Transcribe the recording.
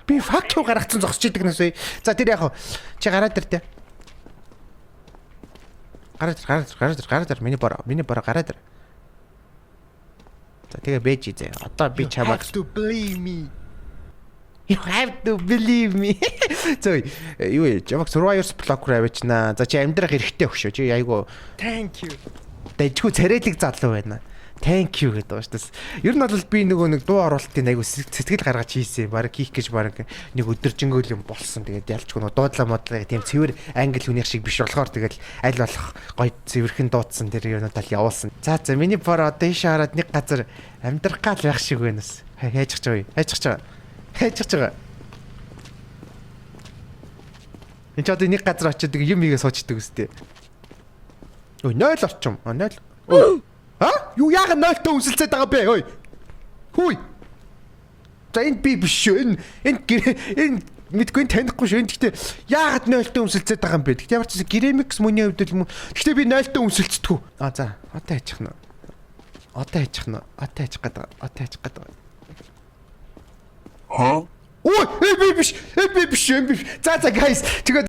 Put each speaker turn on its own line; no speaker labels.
Би факт руу гаргацсан зогсож идэг нас үе. За тэр яг чи гараад ир те. Гараад ир миний бороо гараад ир. За тэгээ бэж изээ. Одоо би чамайг
To believe me.
You have to believe me. Зөө юу чамайг Survivors block-оор авчнаа. За чи амьдрах хэрэгтэй өгшөө. Чи айгу
Thank you.
дэжгүй царайлаг залуу байна. Thank you гэдэг байна шүү дээ. Ер нь бол би нөгөө нэг дуу оруулалтын айгу сэтгэл гаргаж хийсэн. Бараг хийх гэж бараг нэг өдөржингөө юм болсон. Тэгээд ялчгүй нөгөө дуудлаа модлаа тийм цэвэр англи хүнийх шиг биш болохоор тэгэл аль болох гоё цэвэрхэн дуудсан тэр юмудаа явуулсан. За миний бор одоо ийш хараад нэг газар амьдрах гал байх шиг байнас. Хайж байгаа. Энд ч одоо нэг газар очиод юм ийгээ суучдаг үстэй. Ой 0 орчим. 0. Юу яагаад 0-т үнсэлцээд байгаа бэ? Ой. Хүй. За энд би биш шүү. Энэ мэдгүй танихгүй шүү. Гэхдээ яагаад 0-т үнсэлцээд байгаа юм бэ? Гэхдээ ямар ч гэсэн Гремикс мөний хувьд л гэхдээ би 0-т үнсэлцдэг. За одоо хайчих нь. Одоо хайчих гээд. Ой, би биш. За guys. Тэгээд